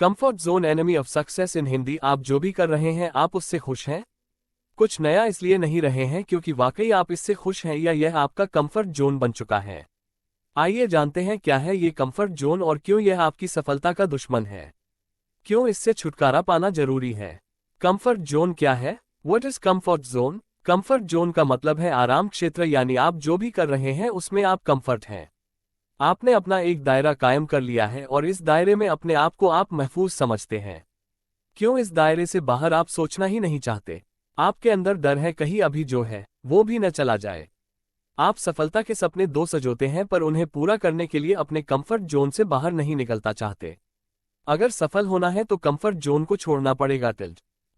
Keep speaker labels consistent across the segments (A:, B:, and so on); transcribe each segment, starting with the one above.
A: Comfort zone enemy of success in Hindi. आप जो भी कर रहे हैं आप उससे खुश हैं? कुछ नया इसलिए नहीं रहे हैं क्योंकि वाकई आप इससे खुश हैं या यह आपका कंफर्ट जोन बन चुका है। आइए जानते हैं क्या है ये कंफर्ट जोन और क्यों यह आपकी सफलता का दुश्मन है। क्यों इससे छुटकारा पाना जरूरी है। कंफर्ट जोन क्या है? What is comfort zone? Comfort zone का मतलब है आराम क्षेत्र, यानी आप जो भी कर रहे हैं उसमें आप कंफर्ट हैं। आपने अपना एक दायरा कायम कर लिया है और इस दायरे में अपने आप को आप महफूज समझते हैं। क्यों इस दायरे से बाहर आप सोचना ही नहीं चाहते? आपके अंदर डर है कहीं अभी जो है वो भी न चला जाए। आप सफलता के सपने दो सजोते हैं पर उन्हें पूरा करने के लिए अपने कंफर्ट जोन से बाहर नहीं निकलता चाहते। अगर सफल होना है तो कंफर्ट जोन को छोड़ना पड़ेगा।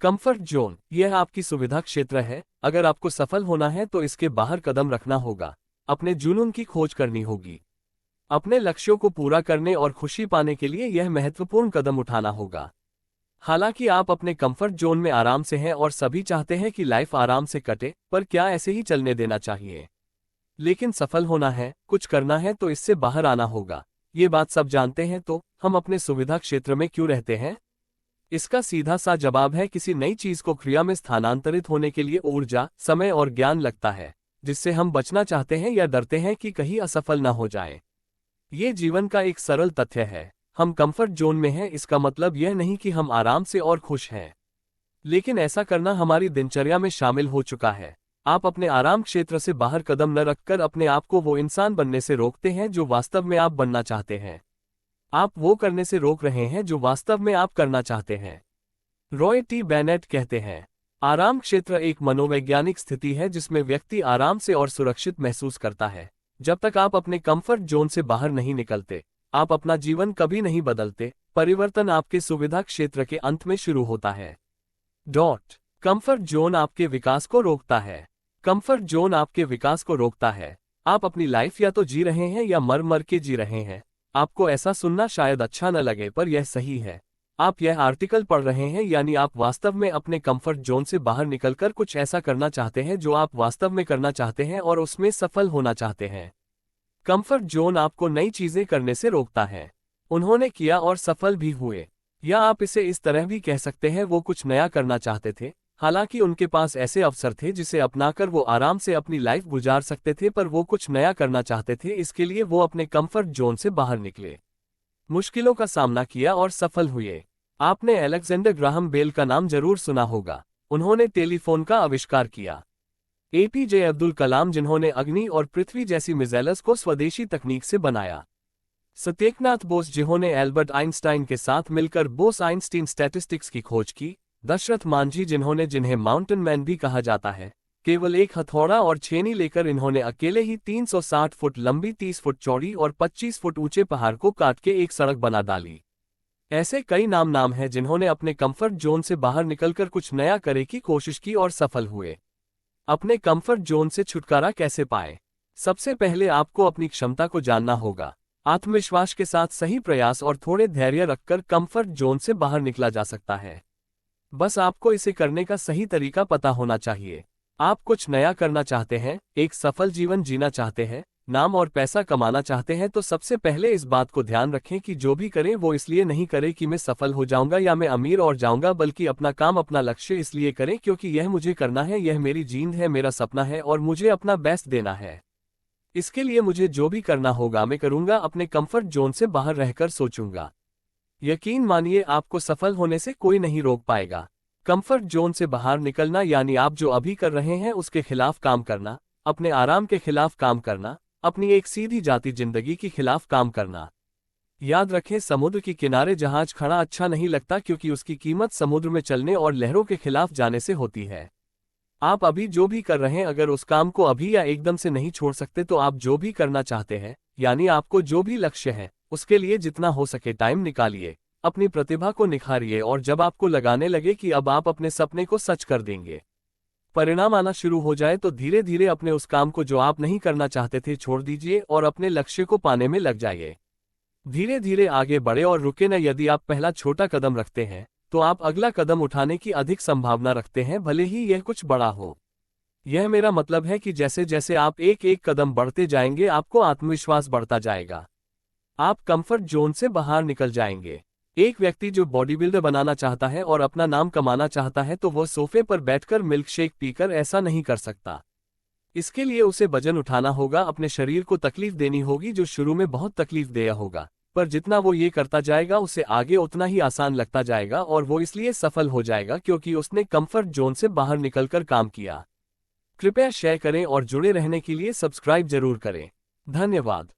A: कंफर्ट जोन यह आपकी सुविधा क्षेत्र है। अगर आपको सफल होना है तो इसके बाहर कदम रखना होगा, अपने जुनून की खोज करनी होगी। अपने लक्ष्यों को पूरा करने और खुशी पाने के लिए यह महत्वपूर्ण कदम उठाना होगा। हालांकि आप अपने कंफर्ट जोन में आराम से हैं और सभी चाहते हैं कि लाइफ आराम से कटे, पर क्या ऐसे ही चलने देना चाहिए? लेकिन सफल होना है, कुछ करना है तो इससे बाहर आना होगा। ये बात सब जानते हैं, तो हम अपने सुविधा क्षेत्र में क्यों रहते हैं? इसका सीधा सा जवाब है, किसी नई चीज को क्रिया में स्थानांतरित होने के लिए ऊर्जा, समय और ज्ञान लगता है, जिससे हम बचना चाहते हैं या डरते हैं कि कहीं असफल न हो जाए। ये जीवन का एक सरल तथ्य है। हम कंफर्ट जोन में हैं, इसका मतलब यह नहीं कि हम आराम से और खुश हैं, लेकिन ऐसा करना हमारी दिनचर्या में शामिल हो चुका है। आप अपने आराम क्षेत्र से बाहर कदम न रखकर अपने आप को वो इंसान बनने से रोकते हैं जो वास्तव में आप बनना चाहते हैं। आप वो करने से रोक रहे हैं जो वास्तव में आप करना चाहते हैं। रॉय टी बेनेट कहते हैं, आराम क्षेत्र एक मनोवैज्ञानिक स्थिति है जिसमें व्यक्ति आराम से और सुरक्षित महसूस करता है। जब तक आप अपने कंफर्ट जोन से बाहर नहीं निकलते, आप अपना जीवन कभी नहीं बदलते। परिवर्तन आपके सुविधा क्षेत्र के अंत में शुरू होता है। कंफर्ट जोन आपके विकास को रोकता है। कंफर्ट जोन आपके विकास को रोकता है। आप अपनी लाइफ या तो जी रहे हैं या मर मर के जी रहे हैं। आपको ऐसा सुनना शायद अच्छा न लगे, पर यह सही है। आप यह आर्टिकल पढ़ रहे हैं, यानी आप वास्तव में अपने कंफर्ट जोन से बाहर निकलकर कुछ ऐसा करना चाहते हैं जो आप वास्तव में करना चाहते हैं और उसमें सफल होना चाहते हैं। कंफर्ट जोन आपको नई चीजें करने से रोकता है। उन्होंने किया और सफल भी हुए। या आप इसे इस तरह भी कह सकते हैं, वो कुछ नया करना चाहते थे, हालांकि उनके पास ऐसे अवसर थे जिसे अपनाकर वो आराम से अपनी लाइफ गुजार सकते थे, पर वो कुछ नया करना चाहते थे। इसके लिए वो अपने कंफर्ट जोन से बाहर निकले, मुश्किलों का सामना किया और सफल हुए। आपने अलेक्जेंडर ग्राहम बेल का नाम जरूर सुना होगा। उन्होंने टेलीफोन का आविष्कार किया। एपीजे अब्दुल कलाम, जिन्होंने अग्नि और पृथ्वी जैसी मिसाइल्स को स्वदेशी तकनीक से बनाया। सत्येंद्रनाथ बोस, जिन्होंने एल्बर्ट आइंस्टाइन के साथ मिलकर बोस आइंस्टीन स्टैटिस्टिक्स की खोज की। दशरथ मांझी, जिन्हें माउंटेन मैन भी कहा जाता है, केवल एक हथौड़ा और छेनी लेकर इन्होंने अकेले ही 360 फुट लंबी, 30 फुट चौड़ी और 25 फुट ऊंचे पहाड़ को काट के एक सड़क बना डाली। ऐसे कई नाम हैं जिन्होंने अपने कंफर्ट जोन से बाहर निकलकर कुछ नया करने की कोशिश की और सफल हुए। अपने कंफर्ट जोन से छुटकारा कैसे पाएं? सबसे पहले आपको अपनी क्षमता को जानना होगा। आत्मविश्वास के साथ सही प्रयास और थोड़े धैर्य रखकर कंफर्ट जोन से बाहर निकला जा सकता है। बस आपको इसे करने का सही तरीका पता होना चाहिए। आप कुछ नया करना चाहते हैं, एक सफल जीवन जीना चाहते हैं, नाम और पैसा कमाना चाहते हैं, तो सबसे पहले इस बात को ध्यान रखें कि जो भी करें वो इसलिए नहीं करें कि मैं सफल हो जाऊंगा या मैं अमीर और जाऊंगा, बल्कि अपना काम, अपना लक्ष्य इसलिए करें क्योंकि यह मुझे करना है, यह मेरी जींद है, मेरा सपना है और मुझे अपना बेस्ट देना है। इसके लिए मुझे जो भी करना होगा मैं करूंगा, अपने कंफर्ट जोन से बाहर रहकर सोचूंगा। यकीन मानिए, आपको सफल होने से कोई नहीं रोक पाएगा। कंफर्ट जोन से बाहर निकलना यानी आप जो अभी कर रहे हैं उसके खिलाफ काम करना, अपने आराम के खिलाफ काम करना, अपनी एक सीधी जाती जिंदगी के खिलाफ काम करना। याद रखें, समुद्र के किनारे जहाज खड़ा अच्छा नहीं लगता क्योंकि उसकी कीमत समुद्र में चलने और लहरों के खिलाफ जाने से होती है। आप अभी जो भी कर रहे हैं, अगर उस काम को अभी या एकदम से नहीं छोड़ सकते तो आप जो भी करना चाहते हैं, यानी आपको जो भी लक्ष्य है, उसके लिए जितना हो सके टाइम निकालिए, अपनी प्रतिभा को निखारिए और जब आपको लगाने लगे कि अब आप अपने सपने को सच कर देंगे, परिणाम आना शुरू हो जाए, तो धीरे धीरे अपने उस काम को जो आप नहीं करना चाहते थे छोड़ दीजिए और अपने लक्ष्य को पाने में लग जाइए। धीरे धीरे आगे बढ़े और रुके न। यदि आप पहला छोटा कदम रखते हैं तो आप अगला कदम उठाने की अधिक संभावना रखते हैं, भले ही यह कुछ बड़ा हो। यह मेरा मतलब है कि जैसे जैसे आप एक एक कदम बढ़ते जाएंगे, आपको आत्मविश्वास बढ़ता जाएगा। आप कंफर्ट जोन से बाहर निकल जाएंगे। एक व्यक्ति जो बॉडी बिल्डर बनाना चाहता है और अपना नाम कमाना चाहता है तो वह सोफे पर बैठकर मिल्कशेक पीकर ऐसा नहीं कर सकता। इसके लिए उसे वजन उठाना होगा, अपने शरीर को तकलीफ देनी होगी जो शुरू में बहुत तकलीफ देया होगा, पर जितना वो ये करता जाएगा उसे आगे उतना ही आसान लगता जाएगा और वो इसलिए सफल हो जाएगा क्योंकि उसने कंफर्ट जोन से बाहर निकलकर काम किया। कृपया शेयर करें और जुड़े रहने के लिए सब्सक्राइब जरूर करें। धन्यवाद।